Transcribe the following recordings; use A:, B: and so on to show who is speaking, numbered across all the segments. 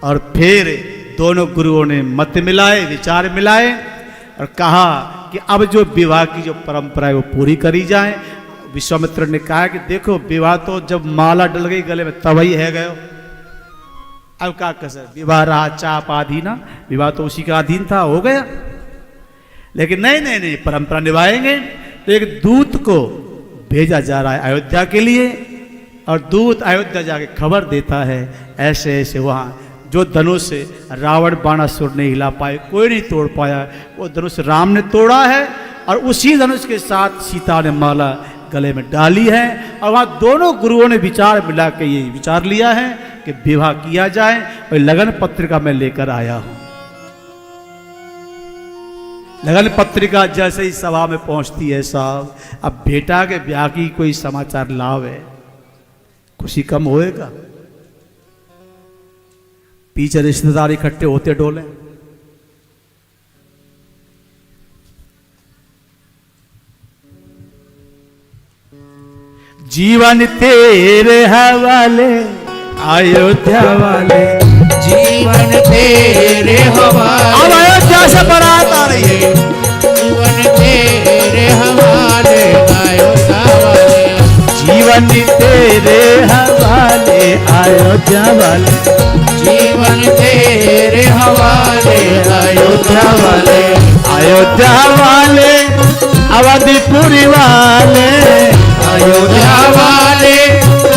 A: और फिर दोनों गुरुओं ने मत मिलाए, विचार मिलाए और कहा कि अब जो विवाह की जो परंपरा है वो पूरी करी जाए। विश्वामित्र ने कहा कि देखो विवाह तो जब माला डल गई गले में तब ही है गयो, अब क्या कसर, विवाह रहा चाप आधीन, विवाह तो उसी का अधीन था, हो गया। लेकिन नहीं परंपरा निभाएंगे। तो एक दूत को भेजा जा रहा है अयोध्या के लिए और दूत अयोध्या जाके खबर देता है ऐसे ऐसे वहाँ जो धनुष रावण बाणासुर ने हिला पाए, कोई नहीं तोड़ पाया, वो धनुष राम ने तोड़ा है और उसी धनुष के साथ सीता ने माला गले में डाली है। और वहाँ दोनों गुरुओं ने विचार मिला के ये विचार लिया है कि विवाह किया जाए और लगन पत्रिका मैं लेकर आया हूँ। लगन पत्रिका जैसे ही सभा में पहुंचती है साहब, अब बेटा के ब्याह की कोई समाचार लाव है, खुशी कम होएगा। पीछे रिश्तेदार इकट्ठे होते डोले, जीवन तेरे हवाले अयोध्या वाले,
B: जीवन तेरे हवाले।
A: अब अयोध्या से बारात आ रही है।
B: जीवन तेरे हवाले अयोध्या वाले,
A: जीवन तेरे हवाले अयोध्या वाले,
B: जीवन तेरे हवाले अयोध्या वाले।
A: अयोध्या वाले अवधपुरी वाले,
B: अयोध्या वाले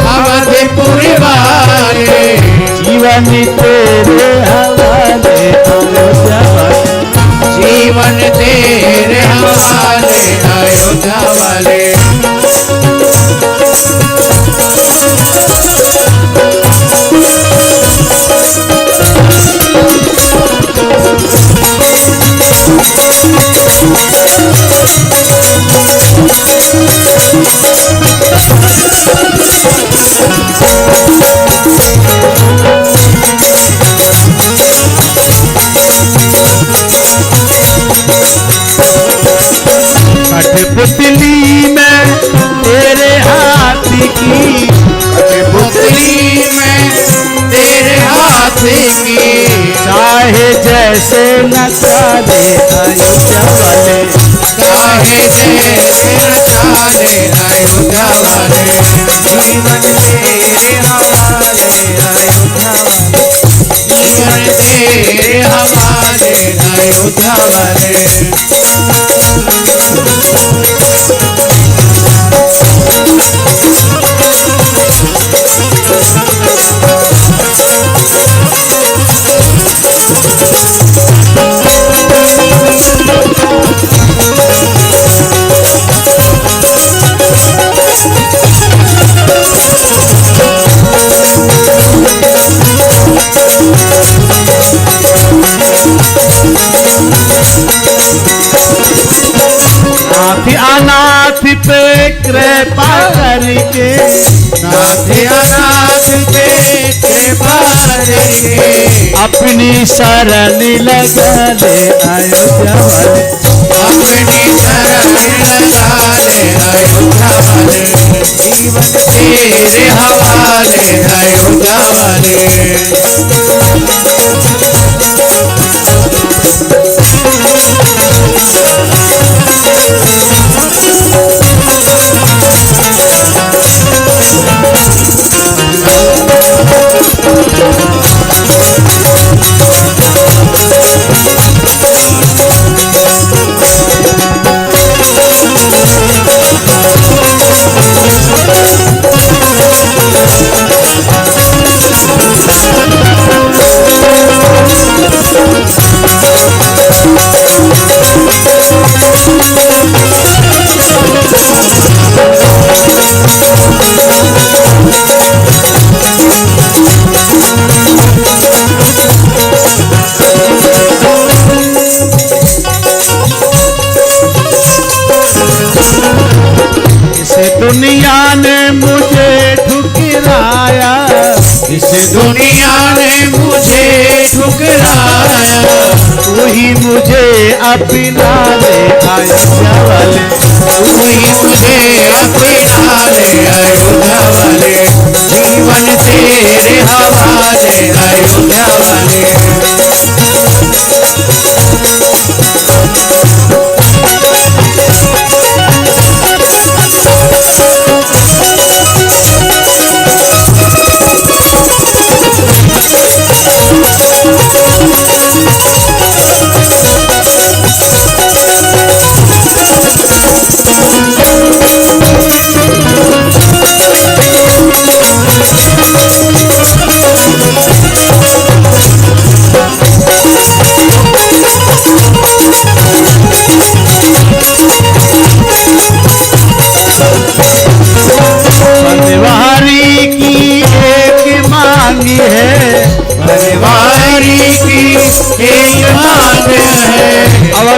B: अवधपुरी वाले,
A: जीवन तेरे हवाले अयोध्या वाले,
B: जीवन तेरे हवाले अयोध्या वाले।
A: कठपुतली में तेरे हाथी की,
B: कठपुतली में तेरे हाथ की,
A: चाहे जैसे नचा दे अयोध्या वाले,
B: चाहे जैसे नचाने अयोध्या वाले।
A: जीवन तेरे हवाले अयोध्या वाले,
B: जीवन तेरे हवाले अयोध्या वाले।
A: अनाथ पे कृपा करके,
B: नाथ अनाथ पे कृपा करके,
A: अपनी शरण लगा ले अयोध्या वाले,
B: अपनी शरण लगा ले अयोध्या वाले। जीवन तेरे हवाले अयोध्या वाले।
A: दुनिया ने मुझे ठुकराया,
B: इस दुनिया ने मुझे ठुकराया,
A: तू ही मुझे अपना ले अयोध्या वाले,
B: तू ही मुझे अपना ले अयोध्या वाले। जीवन तेरे हवाले अयोध्या वाले।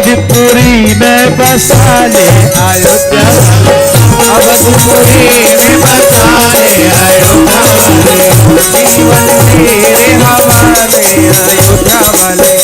B: अवधपुरी में बसा ले अयोध्या वाले, अवधपुरी में बसा ले अयोध्या वाले, जीवन तेरे हवाले अयोध्या वाले।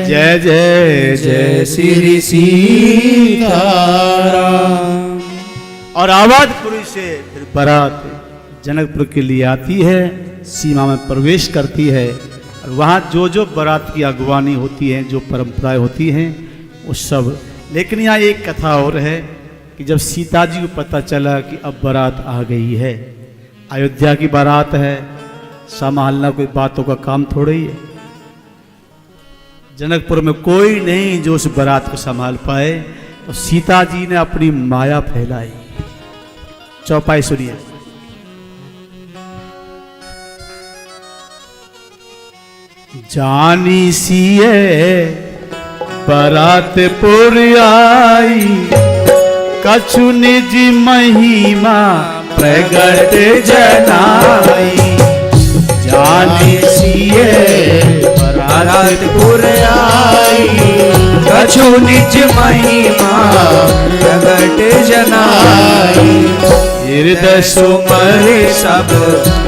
A: जय जय
B: जय श्री सीताराम।
A: और आवाजपुरी से फिर बारात जनकपुर के लिए आती है, सीमा में प्रवेश करती है, और वहाँ जो जो बारात की अगवानी होती है, जो परंपराएं होती हैं वो सब। लेकिन यहाँ एक कथा और है कि जब सीता जी को पता चला कि अब बारात आ गई है, अयोध्या की बारात है, संभालना कोई बातों का काम थोड़ा ही है। जनकपुर में कोई नहीं जो उस बारात को संभाल पाए, तो सीता जी ने अपनी माया फैलाई। चौपाई सुनिए। जानी सिए बारातपुर आई, कछु निज महिमा प्रगट जनाई। जानी सिए
B: बारातपुर आई, कछु निज महिमा प्रगट जनाई। हृदय सुमर सब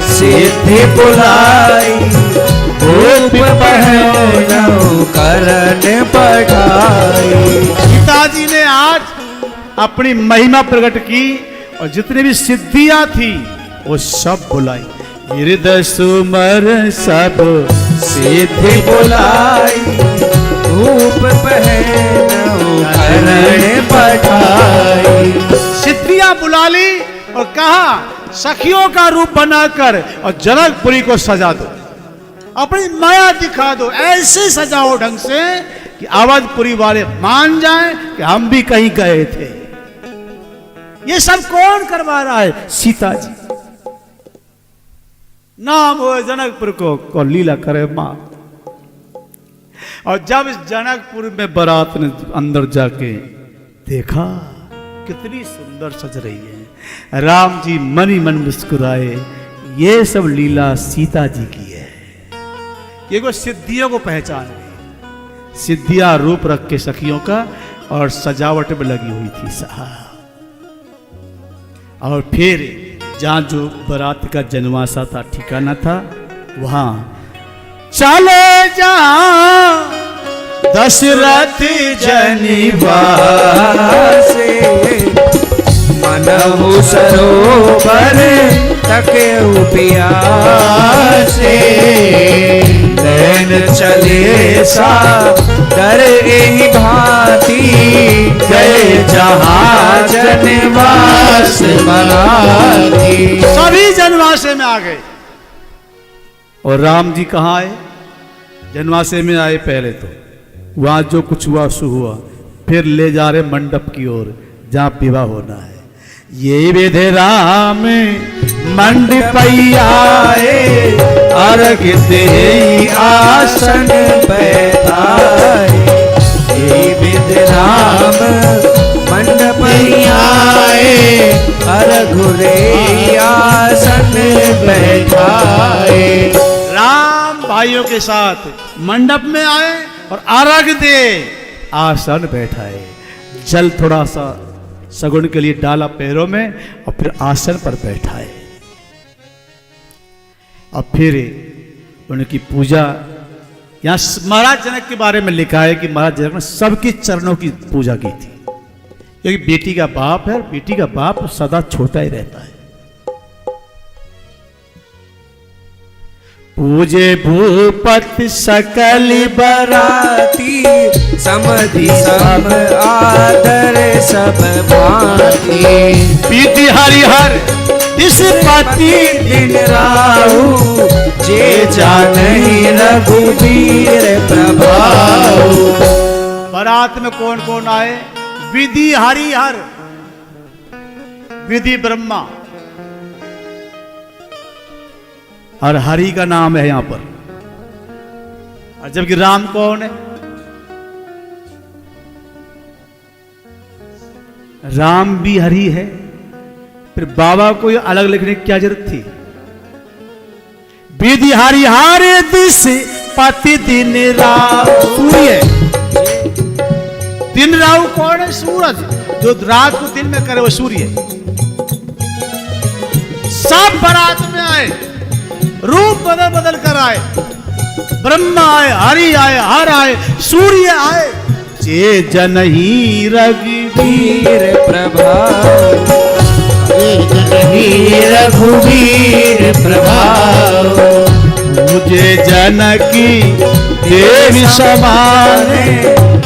B: सिद्धि बुलाई, रूप पहनऊ करन पठाई।
A: पिताजी ने आज अपनी महिमा प्रकट की और जितनी भी सिद्धियां थी वो सब बुलाई। हृदय सुमर सब
B: सिद्धि बुलाई, रूप पहनऊ करन पठाई।
A: सिद्धियां बुला ली और कहा सखियों का रूप बनाकर और जनकपुरी को सजा दो, अपनी माया दिखा दो, ऐसे सजाओ ढंग से कि आवाजपुरी वाले मान जाएं कि हम भी कहीं गए थे। ये सब कौन करवा रहा है? सीता जी। नाम हो जनकपुर को लीला करे मां। और जब इस जनकपुर में बारात ने अंदर जाके देखा कितनी सुंदर सज रही है, राम जी मन ही मन मुस्कुराए। ये सब लीला सीता जी की है। ये को सिद्धियों को पहचान गई। सिद्धियां रूप रख के सखियों का और सजावट में लगी हुई थी साहब। और फिर जहां जो बारात का जनवासा था, ठिकाना था, वहां चले जा दशरथ जनिवासे,
B: मनहु सरोवर तके प्यासे। नैन चले सा डर एहि भांति, गए जहाँ जनवास मनाती।
A: सभी जनवासे में आ गए। और राम जी कहाँ आए? जनवासे में आए पहले तो, वहां जो कुछ हुआ सो हुआ, फिर ले जा रहे मंडप की ओर जहां विवाह होना है। ये विधि राम मंडपैयाए, अर्घ दे आसन बैठाए। ये विधि राम मंडपैयाए, अर्घ दे आसन बैठाए। राम भाइयों के साथ मंडप में आए और अर्घ दे आसन बैठाए। जल थोड़ा सा सगुन के लिए डाला पैरों में और फिर आसन पर बैठाए। और फिर उनकी पूजा। यहाँ महाराज जनक के बारे में लिखा है कि महाराज जनक ने सबके चरणों की पूजा की थी, क्योंकि बेटी का बाप है, बेटी का बाप सदा छोटा ही रहता है। पूजे भूपति सकल
B: बराती, समधि सम आदर सब भांति।
A: विधि हरिहर इस पति
B: दिन राहु जे जानहि रघुबीर प्रभाऊ।
A: बारात में कौन कौन आए? विधि हरिहर, विधि ब्रह्मा और हरि का नाम है यहां पर। और जबकि राम कौन है? राम भी हरि है। फिर बाबा को ये अलग लिखने की क्या जरूरत थी? विधि हरिहर दिस पति दिन राहु। सूर्य, दिन राहु कौन है? सूरज, जो रात को दिन में करे वो सूर्य। सब बारात में आए, रूप बदल बदल कर आए। ब्रह्मा आए, हरि आए, हर आए, सूर्य आए। जे जनहि रघुबीर
B: प्रभाऊ। जनहि रघुबीर प्रभाऊ।
A: मुझे जनकी देवी समाने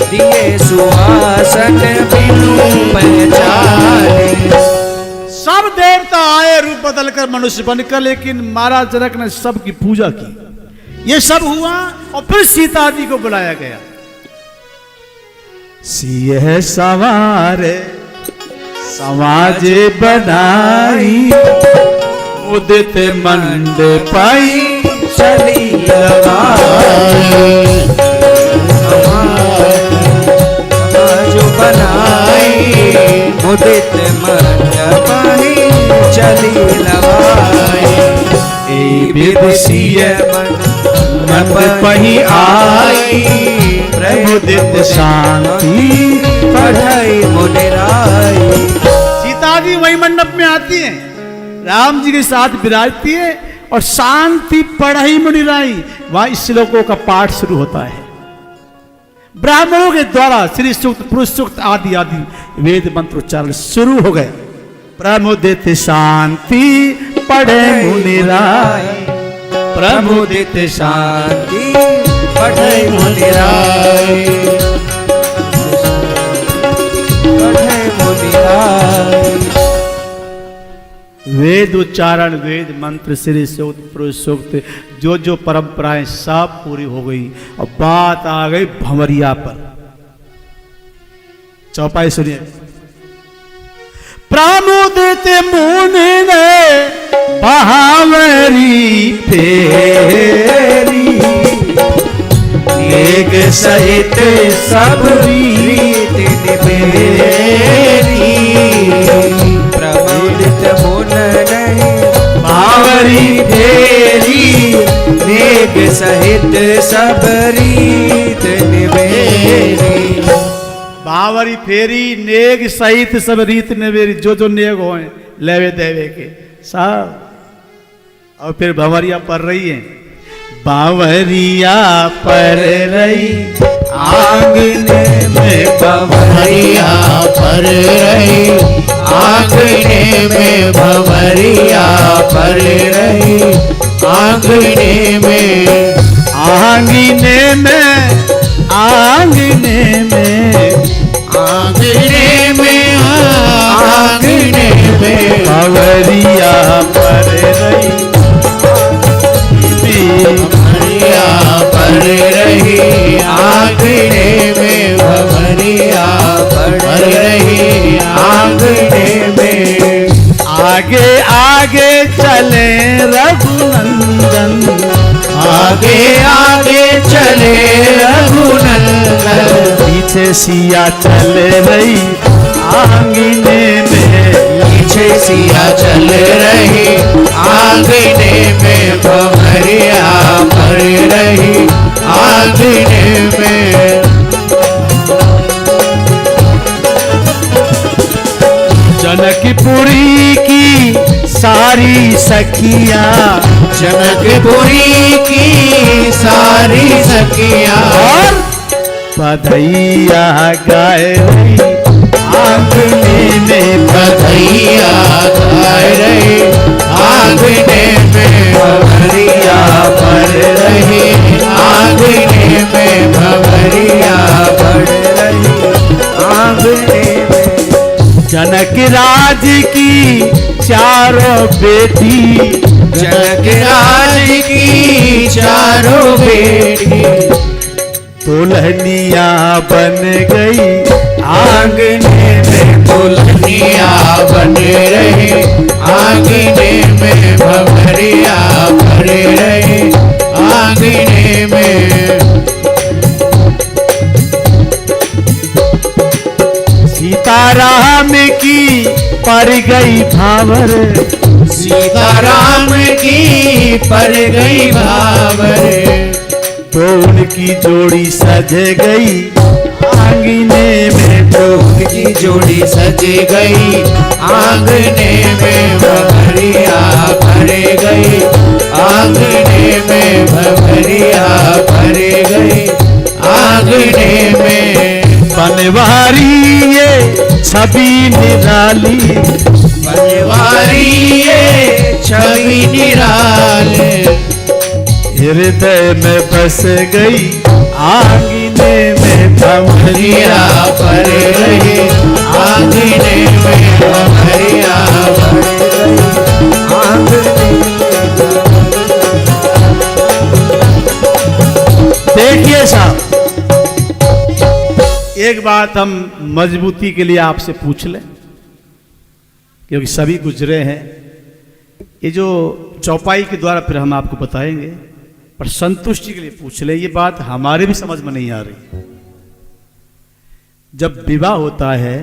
B: दिए सुहासन बिनु पहचाने।
A: सब देवता आए रूप बदलकर मनुष्य बनकर, लेकिन महाराज जनक ने सबकी पूजा की। ये सब हुआ और फिर सीता जी को बुलाया गया। सिंह सवारे समाज बनाई, उदित मंडपाई
B: चली जो बनाई, उदित मंडपाई चली लवाई। विदुषीय मंडपहि आई, प्रमुदित शांति पढ़ाई मुनिराई।
A: सीता जी वही मंडप में आती है, राम जी के साथ विराजती है और शांति पढ़ाई मुनिराई। वहां श्लोकों का पाठ शुरू होता है। ब्राह्मणों के द्वारा श्री सूक्त, पुरुष सूक्त आदि आदि वेद मंत्रोच्चारण शुरू हो गए। प्रमुदित शांति पढ़े मुनिराई,
B: प्रमुदित शांति पढ़े मुनिराई, पढ़े मुनिराई।
A: वेद उच्चारण, वेद मंत्र, श्री सूक्त, पुरुष सूक्त, जो जो परंपराएं सब पूरी हो गई और बात आ गई भंवरिया पर। चौपाई सुनिए। प्रमुदित मुनि ने भावरी फेरी,
B: एक सहित सब रीत निबेरी। प्रमुदित मुन नहीं भावरी फेरी, एक सहित सब रीत निबेरी।
A: बावरी फेरी नेग सहित सब रीत निबेरी। जो जो नेग हो लेवे देवे के सब। और फिर भंवरिया पढ़ रही है। बावरिया पर रही
B: आंगने में, भंवरिया पर रही आंगने में, भंवरिया पर रही आंगने में,
A: आंगने में, आंगने में,
B: आंगने में, आंगने में।
A: बावरिया पर रही,
B: भंवरिया पर रही आंगने में, भंवरिया पर रही आंगने में।
A: आगे आगे चले रघुनंदन,
B: आगे आगे चले रघुनंदन,
A: पीछे सिया चल रही आंगने में,
B: पीछे सिया चल रही आंगने में, भंवरिया पर रही आंगने में।
A: जनकपुरी की सारी सखियां,
B: जनकपुरी की सारी सखियां,
A: और बधैया गाए रही आंगने में,
B: बधैया गाए रही आंगने में, भंवरिया पर रही आंगने में, भंवरिया पर
A: राज की चारों बेटी,
B: जनक राज की चारों बेटी,
A: दुल्हनिया बन गई
B: आंगने में दुल्हनिया बन रहे, आंगने में भंवरिया भरे रहे, आंगने में।
A: सीताराम की पड़ गई भावर,
B: सीताराम की पड़ गई भावर,
A: तो उनकी जोड़ी सज गई आंगने में,
B: तो उनकी जोड़ी सज गई आंगने में, भंवरिया भरे गई, आंगने में भंवरिया भरे गई, आंगने में।
A: बनवारी ये छवि निराली,
B: बनवारी ये छवि निराली,
A: हृदय में बस गई आंगने में,
B: भंवरिया भरे रहे, आंगने में भंवरिया भरे रहे, आंगने में।
A: देखिए साहब, एक बात हम मजबूती के लिए आपसे पूछ लें, क्योंकि सभी गुजरे हैं। ये जो चौपाई के द्वारा फिर हम आपको बताएंगे, पर संतुष्टि के लिए पूछ ले, ये बात हमारे भी समझ में नहीं आ रही। जब विवाह होता है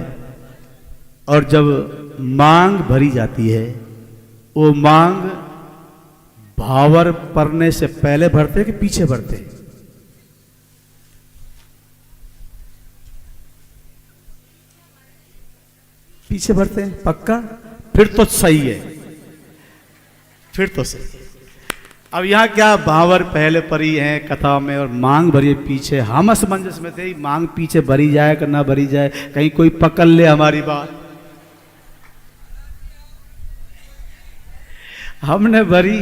A: और जब मांग भरी जाती है, वो मांग भावर पड़ने से पहले भरते कि पीछे भरते? पीछे भरते हैं, पक्का? फिर तो सही है, फिर तो सही। अब यहाँ क्या भावर पहले परी है कथा में और मांग भरी पीछे। हम असमंजस में थे, मांग पीछे भरी जाए कि ना भरी जाए, कहीं कोई पकड़ ले हमारी बात। हमने भरी,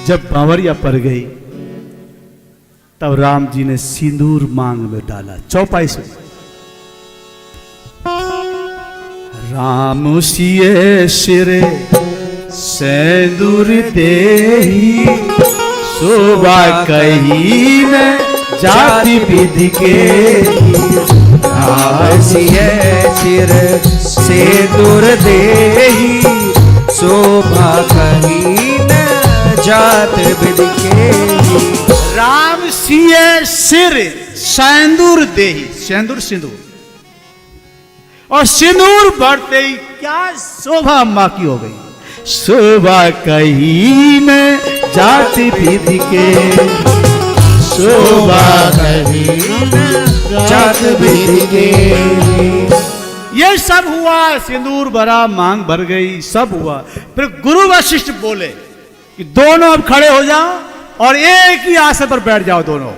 A: जब बावरिया पड़ गई तब राम जी ने सिंदूर मांग में डाला। चौपाई से राम सिए सिरे सिंदूर देही, शोभा कही न जाति विधि के।
B: राम सिए सिर सिंदूर देही, शोभा कही न जात विधि के।
A: राम सिए सिर सिंदूर देही, सिंदूर सिंदूर, और सिंदूर भरते ही क्या शोभा अम्मा की हो गई। शोभा कही न जाति विधि के,
B: शोभा कही न जात विधि के।
A: ये सब हुआ, सिंदूर भरा, मांग भर गई, सब हुआ। फिर गुरु वशिष्ठ बोले कि दोनों अब खड़े हो जाओ और एक ही आसन पर बैठ जाओ दोनों।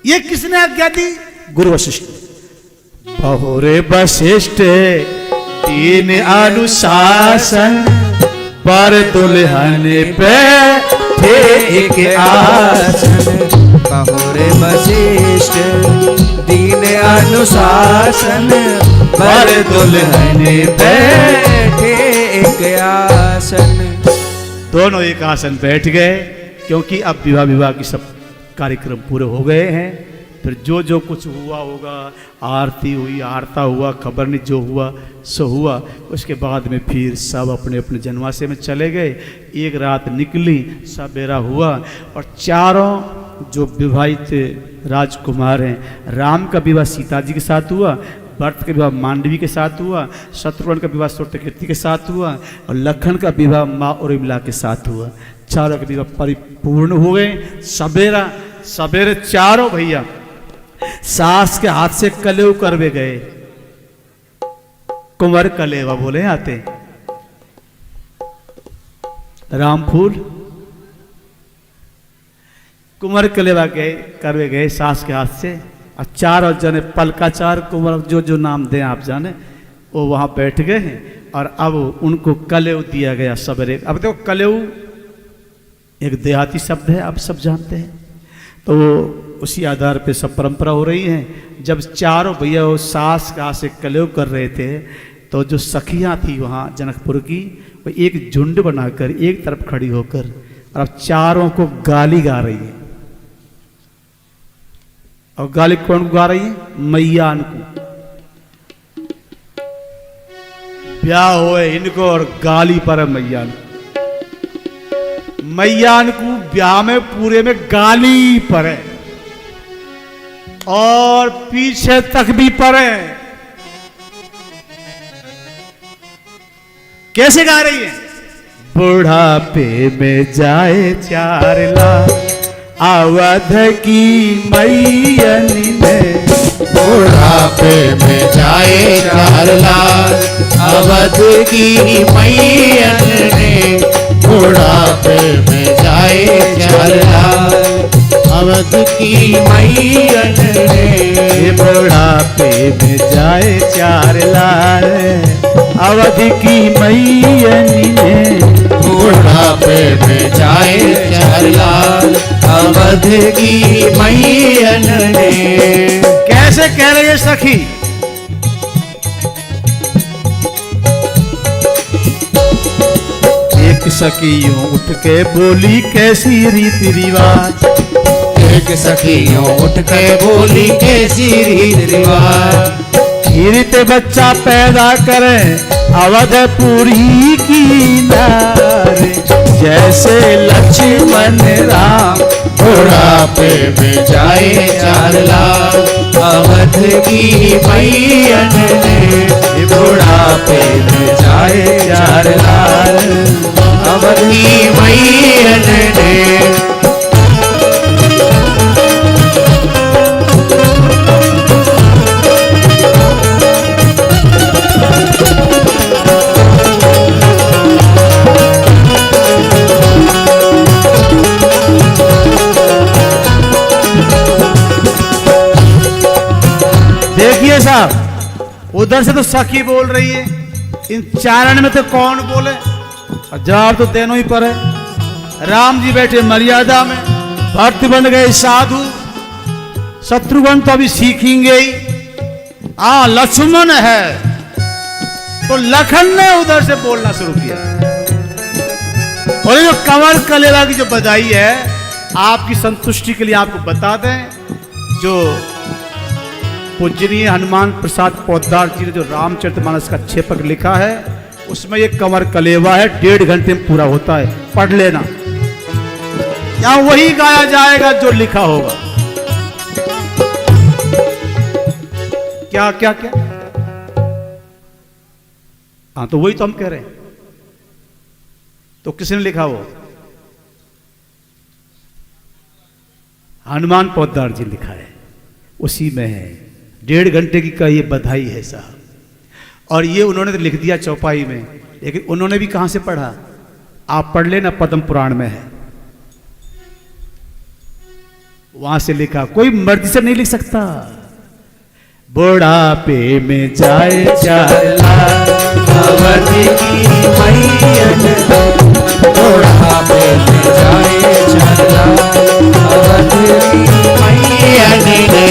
A: ये किसने आज्ञा दी? गुरु वशिष्ठ। बहुरे वशिष्ठ तीन अनुशासन, पर दुल्हन पे थे एक आसन।
B: बहुरे वशिष्ठ तीन अनुशासन, पर दुल्हन पे थे एक आसन।
A: दोनों एक आसन बैठ गए, क्योंकि अब विवाह की सब कार्यक्रम पूरे हो गए हैं। फिर जो जो कुछ हुआ होगा, आरती हुई, आरता हुआ, खबर नहीं, जो हुआ सो हुआ। उसके बाद में फिर सब अपने अपने जनवासे में चले गए। एक रात निकली, सवेरा हुआ, और चारों जो विवाहित राजकुमार हैं, राम का विवाह सीता जी के साथ हुआ, भरत का विवाह मांडवी के साथ हुआ, शत्रुघ्न का विवाह सूर्यकृति के साथ हुआ, और लखन का विवाह माँ उर्मिला के साथ हुआ। चारों के विवाह परिपूर्ण हो गए। सवेरा सवेरे चारों भैया सास के हाथ से कलेव करवे गए। कुंवर कलेवा बोले आते, रामफूल कुंवर कलेवा गए, करवे गए सास के हाथ से। और चारों जने पलकाचार कुंवर जो नाम दें आप जाने, वो वहाँ बैठ गए हैं और अब उनको कलेव दिया गया सवेरे। अब देखो कलेव एक देहाती शब्द है, आप सब जानते हैं, तो उसी आधार पे सब परंपरा हो रही है। जब चारों भैया वो सास का से कलेव कर रहे थे तो जो सखियाँ थी वहाँ जनकपुर की, वो एक झुंड बनाकर एक तरफ खड़ी होकर और अब चारों को गाली गा रही है। और गाली कौन गा रही है? मैयान को। ब्याह होए इनको और गाली पर है मैयान को। मैयान को ब्याह में पूरे में गाली पर है और पीछे तक भी पर है। कैसे गा रही है? बुढ़ापे में जाए 4 लाख अवध की मैयन ने,
B: बुढ़ापे में जाए 4 लाख अवध की मैयन ने, बुढ़ापे में जाए 4 लाख अवध की मैयन ने,
A: बुढ़ापे में जाए 4 लाख अवध की मैयन ने,
B: बुढ़ापे में जाए 4 लाख अवध की मैयन ने।
A: कैसे कह रही है सखी? एक सखी यूं उठ के बोली कैसी रीति रिवाज,
B: एक सखी यूं उठ के बोली कैसी रीति रिवाज,
A: रीत बच्चा पैदा करे अवधपुरी की नारी, जैसे लक्ष्मण राम
B: बुढ़ापे में जाए 4 लाख अवध की मैयन ने,
A: बुढ़ापे में जाए 4 लाख
B: अवध की मैयन ने।
A: देखिए साहब, उधर से तो सखी बोल रही है, इन चारण में तो कौन बोले? और जवाब तो देना ही पड़े। राम जी बैठे मर्यादा में, भक्त बन गए साधु, शत्रुघ्न तो अभी सीखेंगे ही। लक्ष्मण है तो लखन ने उधर से बोलना शुरू किया। और ये जो कंवर कलेवा की जो बधाई है, आपकी संतुष्टि के लिए आपको बता दें, जो पूजनीय हनुमान प्रसाद पोद्दार जी ने जो रामचरितमानस का छेपक लिखा है, उसमें ये कंवर कलेवा है, 1.5 घंटे में पूरा होता है, पढ़ लेना। यहां वही गाया जाएगा जो लिखा होगा। क्या क्या क्या? हाँ, तो वही तो हम कह रहे हैं। तो किसने लिखा? वो हनुमान पोद्दार जी लिखा है, उसी में है। 1.5 घंटे की का ये बधाई है साहब। और ये उन्होंने तो लिख दिया चौपाई में, लेकिन उन्होंने भी कहां से पढ़ा? आप पढ़ लेना, पद्म पुराण में है, वहां से लिखा। कोई मर्जी से नहीं लिख सकता। बुढ़ापे में जाए 4 लाख
B: अवध की मैयन ने, बुढ़ापे में जाए 4 लाख अवध की मैयन ने,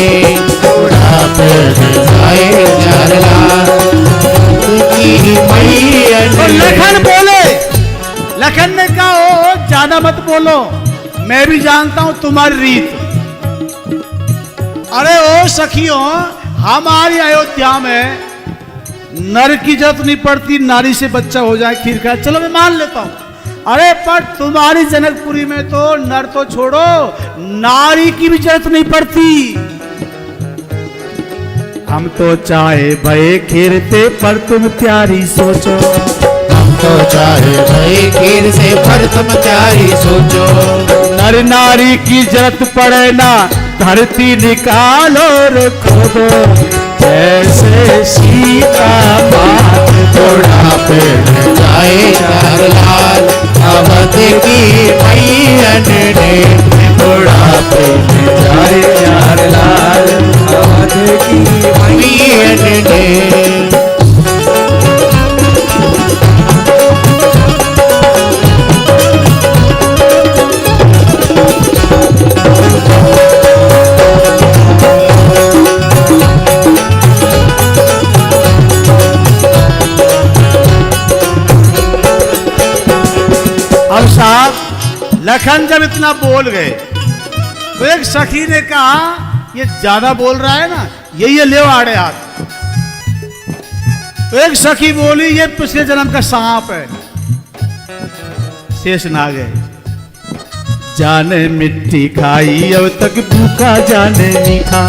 B: बुढ़ापे में जाए 4 लाख की मैयन
A: तो
B: ने।
A: लखन बोले, लखन ने कहा ओ ज्यादा मत बोलो, मैं भी जानता हूं तुम्हारी रीत। अरे ओ सखियों, हमारी अयोध्या में नर की जरूरत नहीं पड़ती, नारी से बच्चा हो जाए खीर खाए, चलो मैं मान लेता हूं। अरे पर तुम्हारी जनकपुरी में तो नर तो छोड़ो, नारी की भी जरूरत नहीं पड़ती। हम तो चाहे भय खीरते, पर तुम प्यारी सोचो।
B: हम तो चाहे भाई खीर से, पर तुम प्यारी सोचो।
A: नर नारी की जरूरत पड़े ना, धरती निकालो रे खोदो, जैसे सीता मात।
B: बुढ़ापे में जाए 4 लाख अवध की मैयन ने, बुढ़ापे में जाए 4 लाख
A: लखन जब इतना बोल गए तो एक सखी ने कहा ये ज्यादा बोल रहा है ना, ये ले आड़े हाथ। तो एक सखी बोली ये पिछले जन्म का सांप है। शेष नाग है। जाने मिट्टी खाई अब तक भूखा जाने मीठा,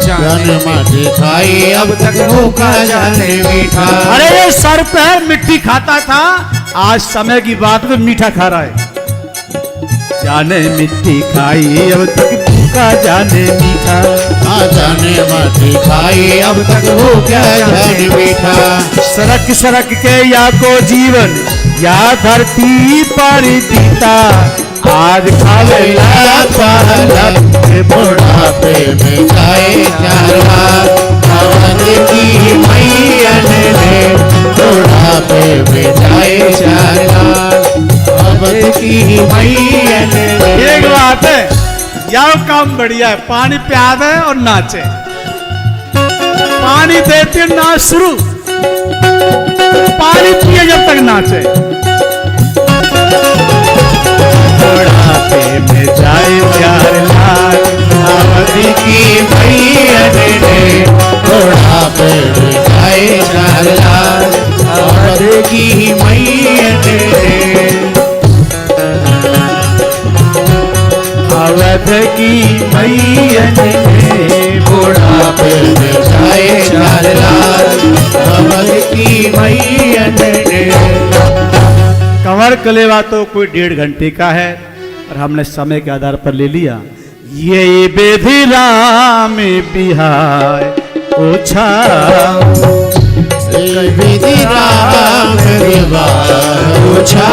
B: जाने माटी खाई अब तक भूखा जाने मीठा।
A: अरे ये सर पैर मिट्टी खाता था, आज समय की बात में मीठा खा रहा है। जाने मिट्टी खाई अब तक भूखा जाने मीठा,
B: जाने माटी खाई अब तक भूखा जाने मीठा।
A: सरक सरक के या को जीवन या धरती पर बीता, आज खावे
B: बुढ़ापे में जाए चारा, अवध की मैया ने बुढ़ापे में जाए चारा, अवध की मैया ने।
A: एक बात है, यह काम बढ़िया है, पानी प्या दे और नाचे। पानी देते नाच शुरू, पानी पिए जब तक नाचे। बुढ़ापे में जाए प्यार लाल,
B: अवध की मैया ने बुढ़ापे में जाए चारा, अवध की मैया ने।
A: अवध की मैया ने
B: बुढ़ापे में जाए चारा, अवध की मैया ने।
A: कंवर कलेवा तो कोई 1.5 घंटे का है और हमने समय के आधार पर ले लिया। ये बेधी राम बिहार ओछा,
B: विधि राम ओछा,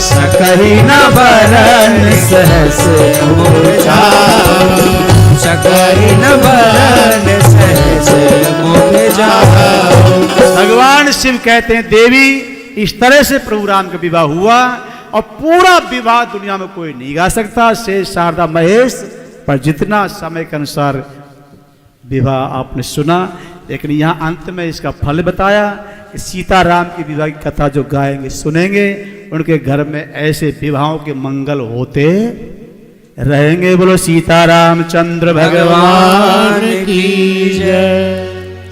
A: सकरी न बरन सहस
B: ओछा, सकरी न बरन सहस ओछा।
A: भगवान शिव कहते हैं देवी इस तरह से प्रभु राम का विवाह हुआ और पूरा विवाह दुनिया में कोई नहीं गा सकता, शेष शारदा महेश। पर जितना समय के अनुसार विवाह आपने सुना, लेकिन यहाँ अंत में इसका फल बताया कि सीता राम की विवाह की कथा जो गाएंगे सुनेंगे, उनके घर में ऐसे विवाहों के मंगल होते रहेंगे। बोलो सीता रामचंद्र भगवान
B: की जय।